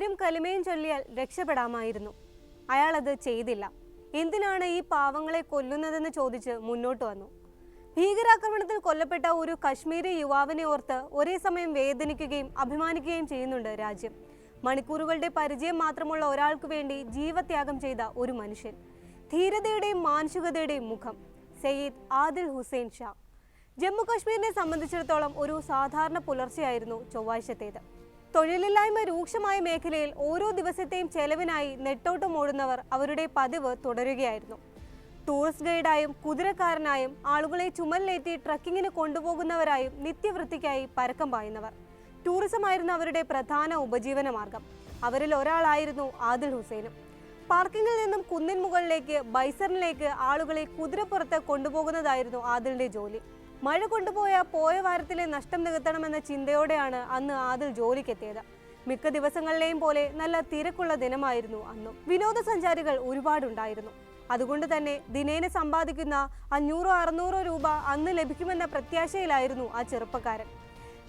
പേരും കലിമയും ചൊല്ലിയാൽ രക്ഷപ്പെടാമായിരുന്നു. അയാൾ അത് ചെയ്തില്ല. എന്തിനാണ് ഈ പാവങ്ങളെ കൊല്ലുന്നതെന്ന് ചോദിച്ച് മുന്നോട്ട് വന്നു. ഭീകരാക്രമണത്തിൽ കൊല്ലപ്പെട്ട ഒരു കശ്മീരി യുവാവിനെ ഓർത്ത് ഒരേ സമയം വേദനിക്കുകയും അഭിമാനിക്കുകയും ചെയ്യുന്നുണ്ട് രാജ്യം. മണിക്കൂറുകളുടെ പരിചയം മാത്രമുള്ള ഒരാൾക്ക് വേണ്ടി ജീവത്യാഗം ചെയ്ത ഒരു മനുഷ്യൻ. ധീരതയുടെയും മാനുഷികതയുടെയും മുഖം സയ്യിദ് ആദിൽ ഹുസൈൻ ഷാ. ജമ്മു കശ്മീരിനെ സംബന്ധിച്ചിടത്തോളം ഒരു സാധാരണ പുലർച്ചെയായിരുന്നു ചൊവ്വാഴ്ചത്തേത്. തൊഴിലില്ലായ്മ രൂക്ഷമായ മേഖലയിൽ ഓരോ ദിവസത്തെയും ചെലവിനായി നെട്ടോട്ടം ഓടുന്നവർ അവരുടെ പതിവ് തുടരുകയായിരുന്നു. ടൂറിസ്റ്റ് ഗൈഡായും കുതിരക്കാരനായും ആളുകളെ ചുമലിലേറ്റി ട്രക്കിങ്ങിന് കൊണ്ടുപോകുന്നവരായും നിത്യവൃത്തിക്കായി പരക്കം പായുന്നവർ. ടൂറിസമായിരുന്നു അവരുടെ പ്രധാന ഉപജീവന മാർഗം. അവരിൽ ഒരാളായിരുന്നു ആദിൽ ഹുസൈനും. പാർക്കിങ്ങിൽ നിന്നും കുന്നിൻ മുകളിലേക്ക് ബൈസറിലേക്ക് ആളുകളെ കുതിരപ്പുറത്ത് കൊണ്ടുപോകുന്നതായിരുന്നു ആദിലിന്റെ ജോലി. മഴ കൊണ്ടുപോയ പോയ വാരത്തിലെ നഷ്ടം നികത്തണമെന്ന ചിന്തയോടെയാണ് അന്ന് ആദിൽ ജോലിക്കെത്തിയത്. മിക്ക ദിവസങ്ങളിലെയും പോലെ നല്ല തിരക്കുള്ള ദിനമായിരുന്നു അന്നും. വിനോദസഞ്ചാരികൾ ഒരുപാടുണ്ടായിരുന്നു. അതുകൊണ്ട് തന്നെ ദിനേന സമ്പാദിക്കുന്ന 500-600 രൂപ അന്ന് ലഭിക്കുമെന്ന പ്രത്യാശയിലായിരുന്നു ആ ചെറുപ്പക്കാരൻ.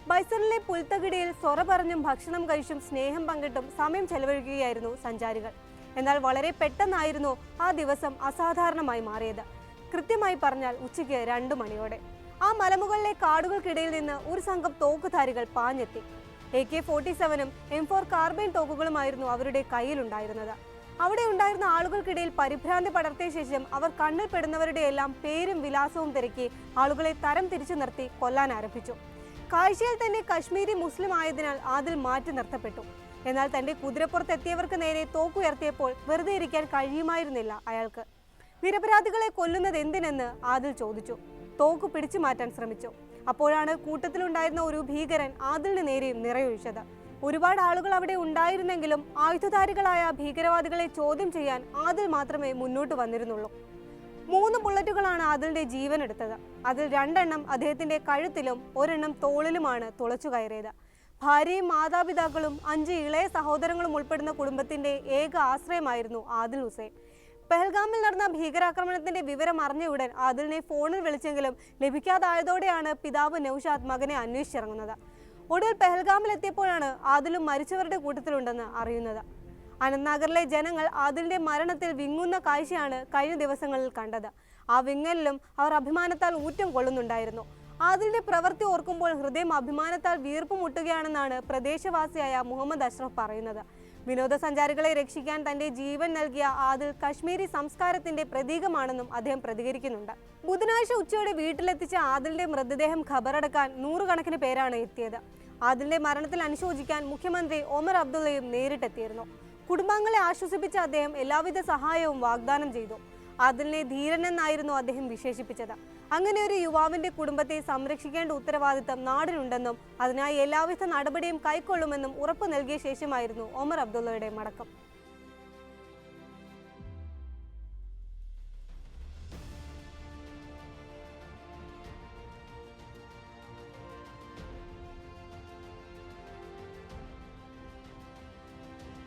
ബൈസണിലെ പുൽത്തകിടിയിൽ സൊറ പറഞ്ഞും ഭക്ഷണം കഴിച്ചും സ്നേഹം പങ്കിട്ടും സമയം ചെലവഴിക്കുകയായിരുന്നു സഞ്ചാരികൾ. എന്നാൽ വളരെ പെട്ടെന്നായിരുന്നു ആ ദിവസം അസാധാരണമായി മാറിയത്. കൃത്യമായി പറഞ്ഞാൽ ഉച്ചയ്ക്ക് 2 മണിയോടെ ആ മലമുകളിലെ കാടുകൾക്കിടയിൽ നിന്ന് ഒരു സംഘം തോക്കുധാരികൾ പാഞ്ഞെത്തി. AK-47ഉം M4 കാർബൈൻ തോക്കുകളുമായിരുന്നു അവരുടെ കയ്യിലുണ്ടായിരുന്നത്. അവിടെ ഉണ്ടായിരുന്ന ആളുകൾക്കിടയിൽ പരിഭ്രാന്തി പടർത്തിയ ശേഷം അവർ കണ്ണിൽ പെടുന്നവരുടെ എല്ലാം പേരും വിലാസവും തിരക്കി ആളുകളെ തരം തിരിച്ചു നിർത്തി കൊല്ലാൻ ആരംഭിച്ചു. കാഴ്ചയിൽ തന്നെ കശ്മീരി മുസ്ലിം ആയതിനാൽ ആദിൽ മാറ്റി നിർത്തപ്പെട്ടു. എന്നാൽ തന്റെ കുതിരപ്പുറത്തെത്തിയവർക്ക് നേരെ തോക്കുയർത്തിയപ്പോൾ വെറുതെ ഇരിക്കാൻ കഴിയുമായിരുന്നില്ല അയാൾക്ക്. നിരപരാധികളെ കൊല്ലുന്നത് എന്തിനെന്ന് ആദിൽ ചോദിച്ചു. തോക്ക് പിടിച്ചു മാറ്റാൻ ശ്രമിച്ചു. അപ്പോഴാണ് കൂട്ടത്തിലുണ്ടായിരുന്ന ഒരു ഭീകരൻ ആദിലിന് നേരെയും നിറയൊഴിച്ചത്. ഒരുപാട് ആളുകൾ അവിടെ ഉണ്ടായിരുന്നെങ്കിലും ആയുധധാരികളായ ഭീകരവാദികളെ ചോദ്യം ചെയ്യാൻ ആദിൽ മാത്രമേ മുന്നോട്ട് വന്നിരുന്നുള്ളൂ. 3 ബുള്ളറ്റുകളാണ് ആദിലിന്റെ ജീവൻ എടുത്തത്. അതിൽ 2 എണ്ണം അദ്ദേഹത്തിന്റെ കഴുത്തിലും 1 എണ്ണം തോളിലുമാണ് തുളച്ചു കയറിയത്. ഭാര്യയും മാതാപിതാക്കളും 5 ഇളയ സഹോദരങ്ങളും ഉൾപ്പെടുന്ന കുടുംബത്തിന്റെ ഏക ആശ്രയമായിരുന്നു ആദിൽ ഹുസൈൻ. പെഹൽഗാമിൽ നടന്ന ഭീകരാക്രമണത്തിന്റെ വിവരം അറിഞ്ഞയുടൻ ആദിലിനെ ഫോണിൽ വിളിച്ചെങ്കിലും ലഭിക്കാതായതോടെയാണ് പിതാവ് നൌഷാദ് മകനെ അന്വേഷിച്ചിറങ്ങുന്നത്. ഒടുവിൽ പെഹൽഗാമിൽ എത്തിയപ്പോഴാണ് ആദിലും മരിച്ചവരുടെ കൂട്ടത്തിലുണ്ടെന്ന് അറിയുന്നത്. അനന്ത്നാഗറിലെ ജനങ്ങൾ ആദിലിന്റെ മരണത്തിൽ വിങ്ങുന്ന കാഴ്ചയാണ് കഴിഞ്ഞ ദിവസങ്ങളിൽ കണ്ടത്. ആ വിങ്ങലിലും അവർ അഭിമാനത്താൽ ഊറ്റം കൊള്ളുന്നുണ്ടായിരുന്നു. ആദിലിന്റെ പ്രവൃത്തി ഓർക്കുമ്പോൾ ഹൃദയം അഭിമാനത്താൽ വീർപ്പ് മുട്ടുകയാണെന്നാണ് പ്രദേശവാസിയായ മുഹമ്മദ് അഷ്റഫ് പറയുന്നത്. വിനോദസഞ്ചാരികളെ രക്ഷിക്കാൻ തന്റെ ജീവൻ നൽകിയ ആദിൽ കശ്മീരി സംസ്കാരത്തിന്റെ പ്രതീകമാണെന്നും അദ്ദേഹം പ്രതികരിക്കുന്നുണ്ട്. ബുധനാഴ്ച ഉച്ചയോടെ വീട്ടിലെത്തിച്ച ആദിലിന്റെ മൃതദേഹം ഖബറടക്കാൻ 100 കണക്കിന് പേരാണ് എത്തിയത്. ആദിലിന്റെ മരണത്തിൽ അനുശോചിക്കാൻ മുഖ്യമന്ത്രി ഒമർ അബ്ദുള്ളയും നേരിട്ടെത്തിയിരുന്നു. കുടുംബാംഗങ്ങളെ ആശ്വസിപ്പിച്ച അദ്ദേഹം എല്ലാവിധ സഹായവും വാഗ്ദാനം ചെയ്തു. ആദിലിനെ ധീരനെന്നായിരുന്നു അദ്ദേഹം വിശേഷിപ്പിച്ചത്. അങ്ങനെ ഒരു യുവാവിന്റെ കുടുംബത്തെ സംരക്ഷിക്കേണ്ട ഉത്തരവാദിത്തം നാടിനുണ്ടെന്നും അതിനായി എല്ലാവിധ നടപടിയും കൈക്കൊള്ളുമെന്നും ഉറപ്പു നൽകിയ ശേഷമായിരുന്നു ഒമർ അബ്ദുള്ളയുടെ മടക്കം.